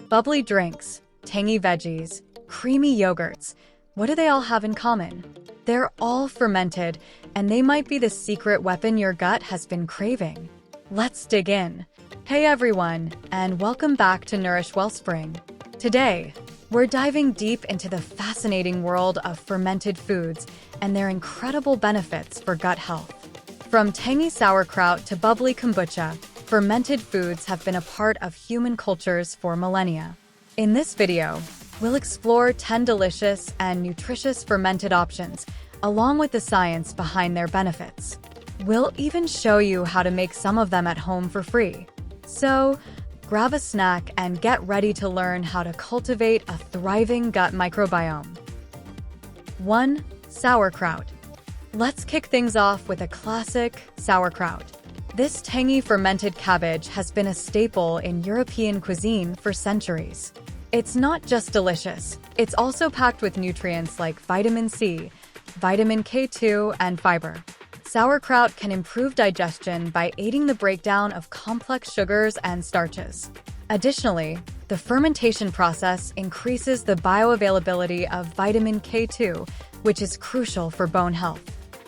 Bubbly drinks, tangy veggies, creamy yogurts. What do they all have in common? They're all fermented, and they might be the secret weapon your gut has been craving. Let's dig in. Hey everyone, and welcome back to Nourish Wellspring. Today, we're diving deep into the fascinating world of fermented foods and their incredible benefits for gut health. From tangy sauerkraut to bubbly kombucha, fermented foods have been a part of human cultures for millennia. In this video, we'll explore 10 delicious and nutritious fermented options, along with the science behind their benefits. We'll even show you how to make some of them at home for free. So, grab a snack and get ready to learn how to cultivate a thriving gut microbiome. 1. Sauerkraut. Let's kick things off with a classic, sauerkraut. This tangy fermented cabbage has been a staple in European cuisine for centuries. It's not just delicious, it's also packed with nutrients like vitamin C, vitamin K2, and fiber. Sauerkraut can improve digestion by aiding the breakdown of complex sugars and starches. Additionally, the fermentation process increases the bioavailability of vitamin K2, which is crucial for bone health.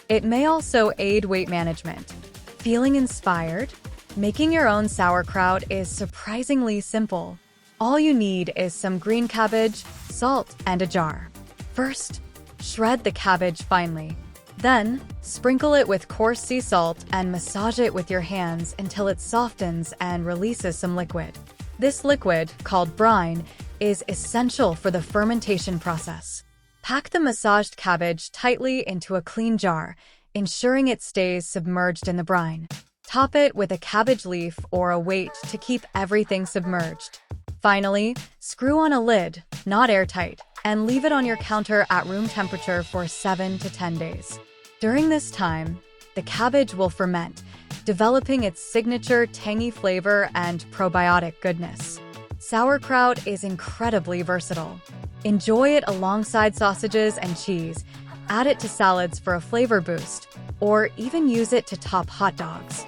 It may also aid weight management. Feeling inspired? Making your own sauerkraut is surprisingly simple. All you need is some green cabbage, salt, and a jar. First, shred the cabbage finely. Then, sprinkle it with coarse sea salt and massage it with your hands until it softens and releases some liquid. This liquid, called brine, is essential for the fermentation process. Pack the massaged cabbage tightly into a clean jar, ensuring it stays submerged in the brine. Top it with a cabbage leaf or a weight to keep everything submerged. Finally, screw on a lid, not airtight, and leave it on your counter at room temperature for 7 to 10 days. During this time, the cabbage will ferment, developing its signature tangy flavor and probiotic goodness. Sauerkraut is incredibly versatile. Enjoy it alongside sausages and cheese, add it to salads for a flavor boost, or even use it to top hot dogs.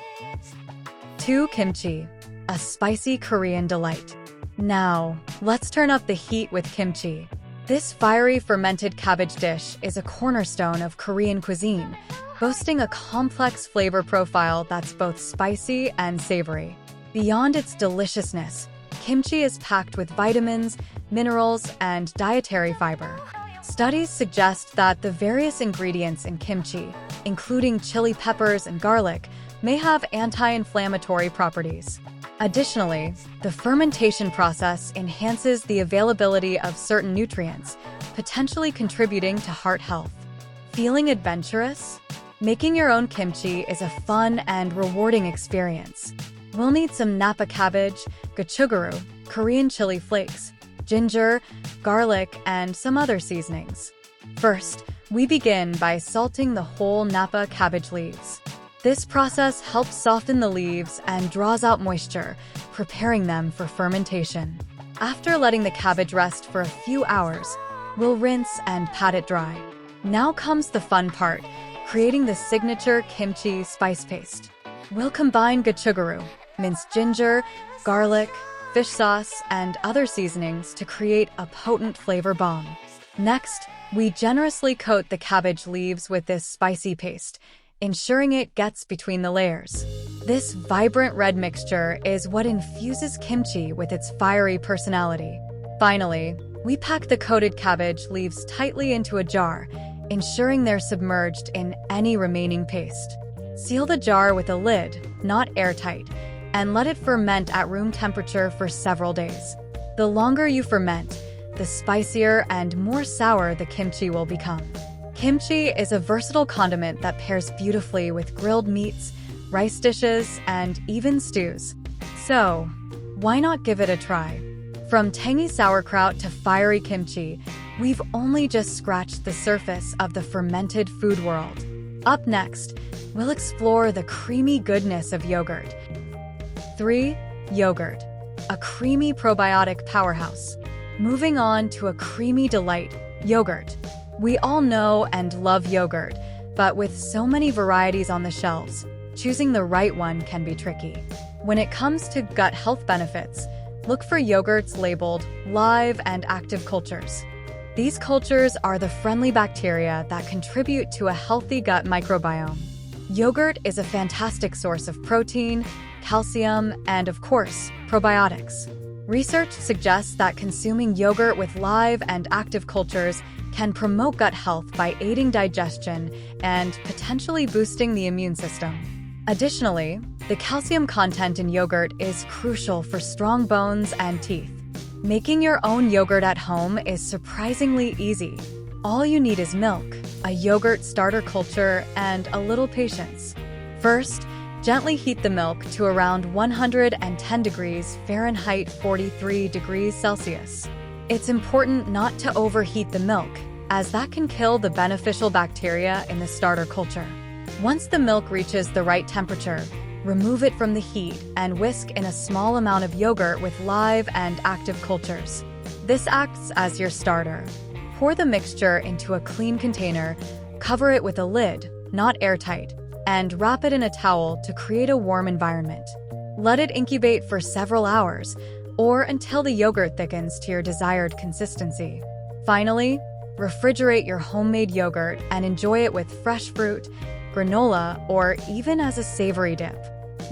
2. Kimchi, a spicy Korean delight. Now, let's turn up the heat with kimchi. This fiery fermented cabbage dish is a cornerstone of Korean cuisine, boasting a complex flavor profile that's both spicy and savory. Beyond its deliciousness, kimchi is packed with vitamins, minerals, and dietary fiber. Studies suggest that the various ingredients in kimchi, including chili peppers and garlic, may have anti-inflammatory properties. Additionally, the fermentation process enhances the availability of certain nutrients, potentially contributing to heart health. Feeling adventurous? Making your own kimchi is a fun and rewarding experience. We'll need some napa cabbage, gochugaru, Korean chili flakes, ginger, garlic, and some other seasonings. First, we begin by salting the whole napa cabbage leaves. This process helps soften the leaves and draws out moisture, preparing them for fermentation. After letting the cabbage rest for a few hours, we'll rinse and pat it dry. Now comes the fun part, creating the signature kimchi spice paste. We'll combine gochugaru, minced ginger, garlic, fish sauce, and other seasonings to create a potent flavor bomb. Next, we generously coat the cabbage leaves with this spicy paste, ensuring it gets between the layers. This vibrant red mixture is what infuses kimchi with its fiery personality. Finally, we pack the coated cabbage leaves tightly into a jar, ensuring they're submerged in any remaining paste. Seal the jar with a lid, not airtight, and let it ferment at room temperature for several days. The longer you ferment, the spicier and more sour the kimchi will become. Kimchi is a versatile condiment that pairs beautifully with grilled meats, rice dishes, and even stews. So, why not give it a try? From tangy sauerkraut to fiery kimchi, we've only just scratched the surface of the fermented food world. Up next, we'll explore the creamy goodness of yogurt. 3. Yogurt, a creamy probiotic powerhouse. Moving on to a creamy delight, yogurt. We all know and love yogurt, but with so many varieties on the shelves, choosing the right one can be tricky. When it comes to gut health benefits, look for yogurts labeled live and active cultures. These cultures are the friendly bacteria that contribute to a healthy gut microbiome. Yogurt is a fantastic source of protein, calcium, and, of course, probiotics. Research suggests that consuming yogurt with live and active cultures can promote gut health by aiding digestion and potentially boosting the immune system. Additionally, the calcium content in yogurt is crucial for strong bones and teeth. Making your own yogurt at home is surprisingly easy. All you need is milk, a yogurt starter culture, and a little patience. First, gently heat the milk to around 110 degrees Fahrenheit 43 degrees Celsius. It's important not to overheat the milk, as that can kill the beneficial bacteria in the starter culture. Once the milk reaches the right temperature, remove it from the heat and whisk in a small amount of yogurt with live and active cultures. This acts as your starter. Pour the mixture into a clean container, cover it with a lid, not airtight, and wrap it in a towel to create a warm environment. Let it incubate for several hours, or until the yogurt thickens to your desired consistency. Finally, refrigerate your homemade yogurt and enjoy it with fresh fruit, granola, or even as a savory dip.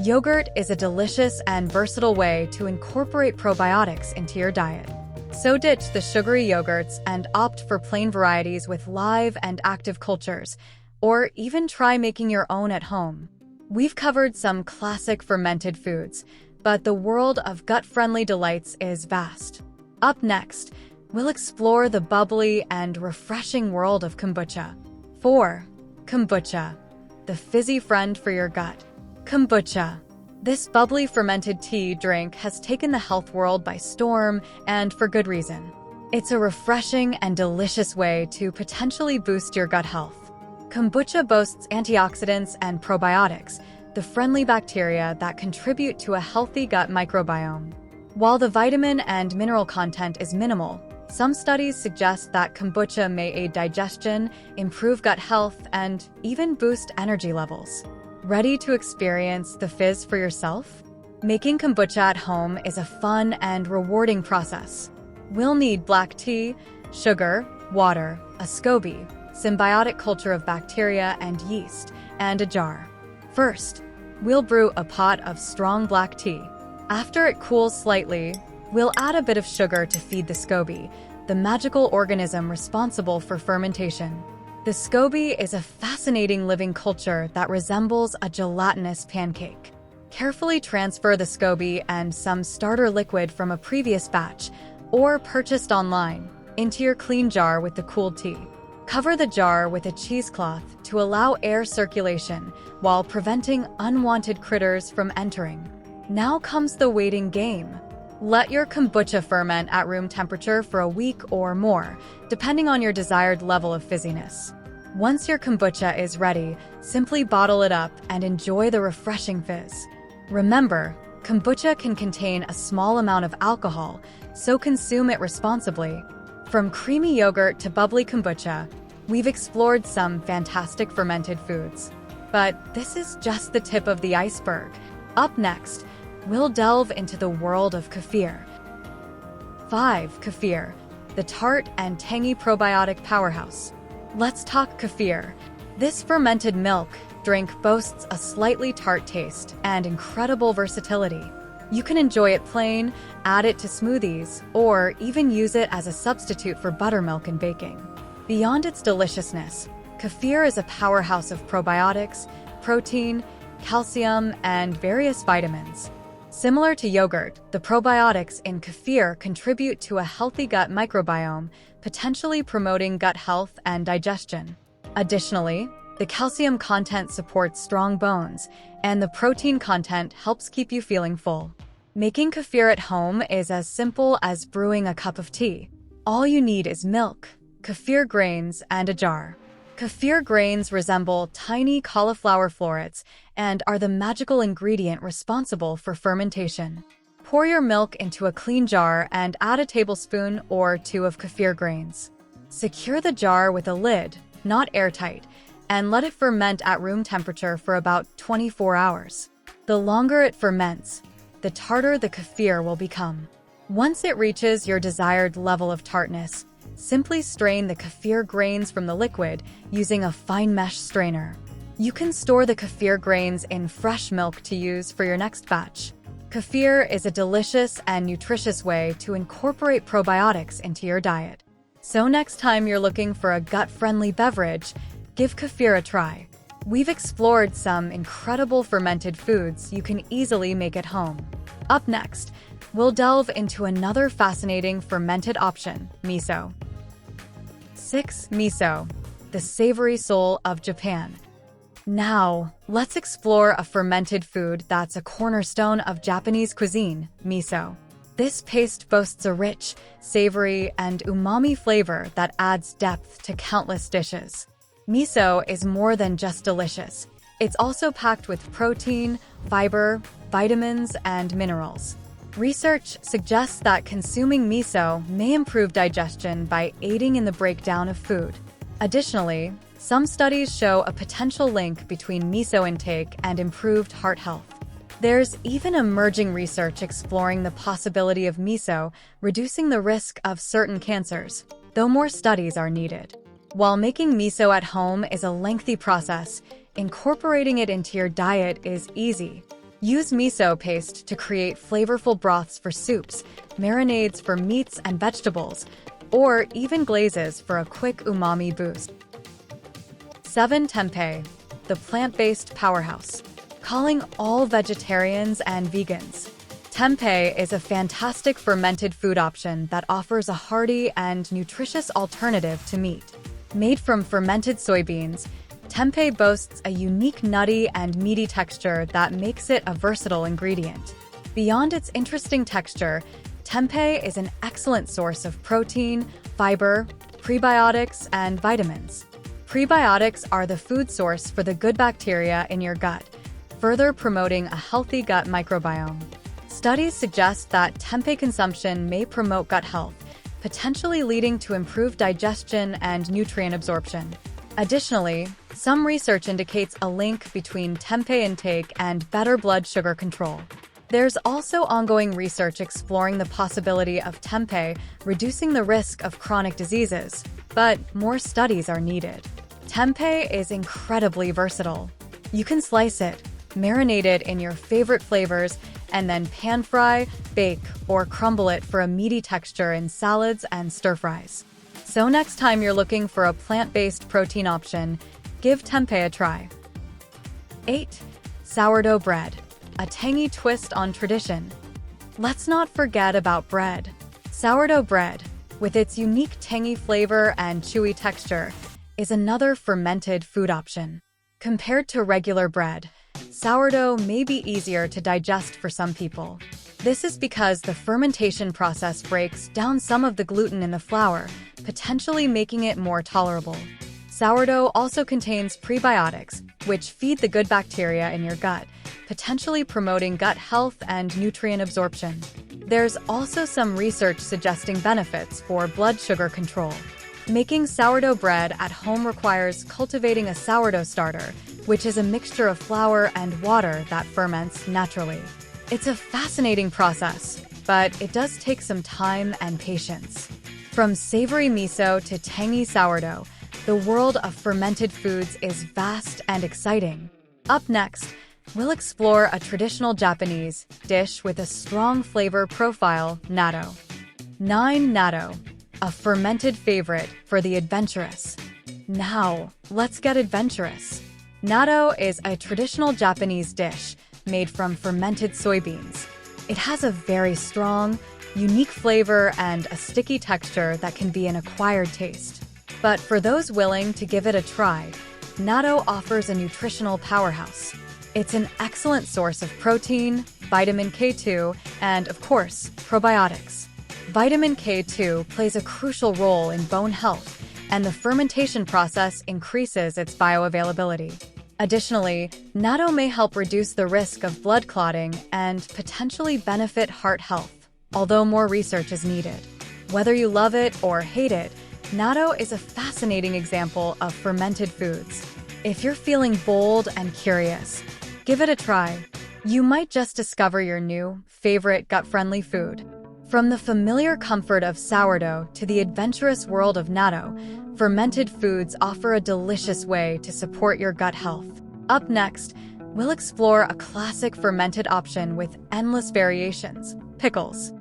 Yogurt is a delicious and versatile way to incorporate probiotics into your diet. So ditch the sugary yogurts and opt for plain varieties with live and active cultures, or even try making your own at home. We've covered some classic fermented foods, but the world of gut-friendly delights is vast. Up next, we'll explore the bubbly and refreshing world of kombucha. 4. Kombucha, the fizzy friend for your gut. Kombucha. This bubbly fermented tea drink has taken the health world by storm, and for good reason. It's a refreshing and delicious way to potentially boost your gut health. Kombucha boasts antioxidants and probiotics, the friendly bacteria that contribute to a healthy gut microbiome. While the vitamin and mineral content is minimal, some studies suggest that kombucha may aid digestion, improve gut health, and even boost energy levels. Ready to experience the fizz for yourself? Making kombucha at home is a fun and rewarding process. We'll need black tea, sugar, water, a SCOBY, symbiotic culture of bacteria and yeast, and a jar. First, we'll brew a pot of strong black tea. After it cools slightly, we'll add a bit of sugar to feed the SCOBY, the magical organism responsible for fermentation. The SCOBY is a fascinating living culture that resembles a gelatinous pancake. Carefully transfer the SCOBY and some starter liquid from a previous batch, or purchased online, into your clean jar with the cooled tea. Cover the jar with a cheesecloth to allow air circulation while preventing unwanted critters from entering. Now comes the waiting game. Let your kombucha ferment at room temperature for a week or more, depending on your desired level of fizziness. Once your kombucha is ready, simply bottle it up and enjoy the refreshing fizz. Remember, kombucha can contain a small amount of alcohol, so consume it responsibly. From creamy yogurt to bubbly kombucha, we've explored some fantastic fermented foods. But this is just the tip of the iceberg. Up next, we'll delve into the world of kefir. 5. Kefir, the tart and tangy probiotic powerhouse. Let's talk kefir. This fermented milk drink boasts a slightly tart taste and incredible versatility. You can enjoy it plain, add it to smoothies, or even use it as a substitute for buttermilk in baking. Beyond its deliciousness, kefir is a powerhouse of probiotics, protein, calcium, and various vitamins. Similar to yogurt, the probiotics in kefir contribute to a healthy gut microbiome, potentially promoting gut health and digestion. Additionally, the calcium content supports strong bones, and the protein content helps keep you feeling full. Making kefir at home is as simple as brewing a cup of tea. All you need is milk, kefir grains, and a jar. Kefir grains resemble tiny cauliflower florets and are the magical ingredient responsible for fermentation. Pour your milk into a clean jar and add a tablespoon or two of kefir grains. Secure the jar with a lid, not airtight, and let it ferment at room temperature for about 24 hours. The longer it ferments, the tartar the kefir will become. Once it reaches your desired level of tartness, simply strain the kefir grains from the liquid using a fine mesh strainer. You can store the kefir grains in fresh milk to use for your next batch. Kefir is a delicious and nutritious way to incorporate probiotics into your diet. So next time you're looking for a gut-friendly beverage, give kefir a try. We've explored some incredible fermented foods you can easily make at home. Up next, we'll delve into another fascinating fermented option, miso. 6. Miso, the savory soul of Japan. Now, let's explore a fermented food that's a cornerstone of Japanese cuisine, miso. This paste boasts a rich, savory, and umami flavor that adds depth to countless dishes. Miso is more than just delicious. It's also packed with protein, fiber, vitamins, and minerals. Research suggests that consuming miso may improve digestion by aiding in the breakdown of food. Additionally, some studies show a potential link between miso intake and improved heart health. There's even emerging research exploring the possibility of miso reducing the risk of certain cancers, though more studies are needed. While making miso at home is a lengthy process, incorporating it into your diet is easy. Use miso paste to create flavorful broths for soups, marinades for meats and vegetables, or even glazes for a quick umami boost. 7. Tempeh, the plant-based powerhouse. Calling all vegetarians and vegans. Tempeh is a fantastic fermented food option that offers a hearty and nutritious alternative to meat. Made from fermented soybeans, tempeh boasts a unique nutty and meaty texture that makes it a versatile ingredient. Beyond its interesting texture, tempeh is an excellent source of protein, fiber, prebiotics, and vitamins. Prebiotics are the food source for the good bacteria in your gut, further promoting a healthy gut microbiome. Studies suggest that tempeh consumption may promote gut health, potentially leading to improved digestion and nutrient absorption. Additionally, some research indicates a link between tempeh intake and better blood sugar control. There's also ongoing research exploring the possibility of tempeh reducing the risk of chronic diseases, but more studies are needed. Tempeh is incredibly versatile. You can slice it, marinate it in your favorite flavors, and then pan-fry, bake, or crumble it for a meaty texture in salads and stir-fries. So next time you're looking for a plant-based protein option, give tempeh a try. 8. Sourdough bread, a tangy twist on tradition. Let's not forget about bread. Sourdough bread, with its unique tangy flavor and chewy texture, is another fermented food option. Compared to regular bread, sourdough may be easier to digest for some people. This is because the fermentation process breaks down some of the gluten in the flour, potentially making it more tolerable. Sourdough also contains prebiotics, which feed the good bacteria in your gut, potentially promoting gut health and nutrient absorption. There's also some research suggesting benefits for blood sugar control. Making sourdough bread at home requires cultivating a sourdough starter, which is a mixture of flour and water that ferments naturally. It's a fascinating process, but it does take some time and patience. From savory miso to tangy sourdough, the world of fermented foods is vast and exciting. Up next, we'll explore a traditional Japanese dish with a strong flavor profile, natto. 9. Natto, a fermented favorite for the adventurous. Now, let's get adventurous. Natto is a traditional Japanese dish made from fermented soybeans. It has a very strong, unique flavor and a sticky texture that can be an acquired taste. But for those willing to give it a try, natto offers a nutritional powerhouse. It's an excellent source of protein, vitamin K2, and, of course, probiotics. Vitamin K2 plays a crucial role in bone health, and the fermentation process increases its bioavailability. Additionally, natto may help reduce the risk of blood clotting and potentially benefit heart health, although more research is needed. Whether you love it or hate it, natto is a fascinating example of fermented foods. If you're feeling bold and curious, give it a try. You might just discover your new, favorite gut-friendly food. From the familiar comfort of sourdough to the adventurous world of natto, fermented foods offer a delicious way to support your gut health. Up next, we'll explore a classic fermented option with endless variations: pickles.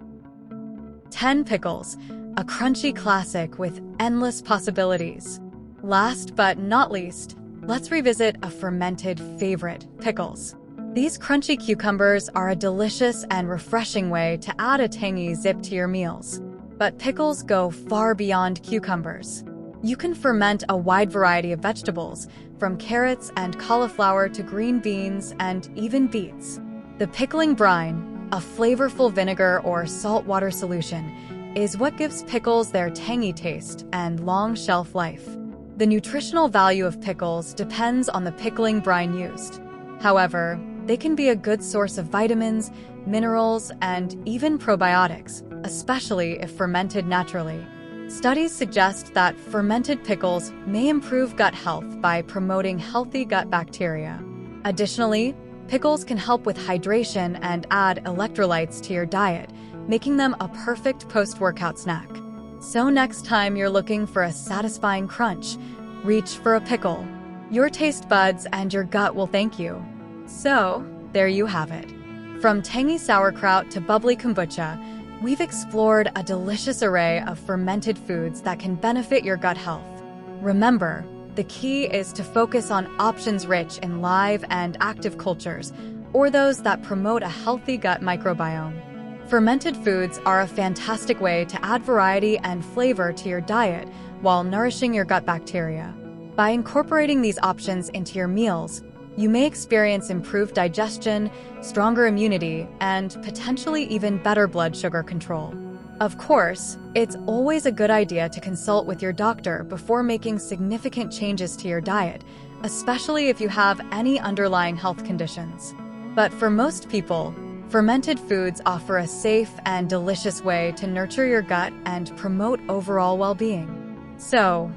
10 pickles, a crunchy classic with endless possibilities. Last but not least, let's revisit a fermented favorite: pickles. These crunchy cucumbers are a delicious and refreshing way to add a tangy zip to your meals. But pickles go far beyond cucumbers. You can ferment a wide variety of vegetables, from carrots and cauliflower to green beans and even beets. The pickling brine, a flavorful vinegar or saltwater solution, is what gives pickles their tangy taste and long shelf life. The nutritional value of pickles depends on the pickling brine used. However, they can be a good source of vitamins, minerals, and even probiotics, especially if fermented naturally. Studies suggest that fermented pickles may improve gut health by promoting healthy gut bacteria. Additionally, pickles can help with hydration and add electrolytes to your diet, making them a perfect post-workout snack. So next time you're looking for a satisfying crunch, reach for a pickle. Your taste buds and your gut will thank you. So, there you have it. From tangy sauerkraut to bubbly kombucha, we've explored a delicious array of fermented foods that can benefit your gut health. Remember, the key is to focus on options rich in live and active cultures, or those that promote a healthy gut microbiome. Fermented foods are a fantastic way to add variety and flavor to your diet while nourishing your gut bacteria. By incorporating these options into your meals, you may experience improved digestion, stronger immunity, and potentially even better blood sugar control. Of course, it's always a good idea to consult with your doctor before making significant changes to your diet, especially if you have any underlying health conditions. But for most people, fermented foods offer a safe and delicious way to nurture your gut and promote overall well-being. So,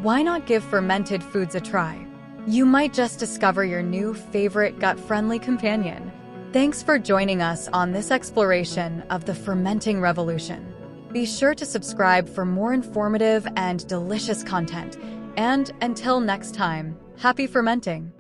why not give fermented foods a try? You might just discover your new favorite gut-friendly companion. Thanks for joining us on this exploration of the fermenting revolution. Be sure to subscribe for more informative and delicious content. And until next time, happy fermenting!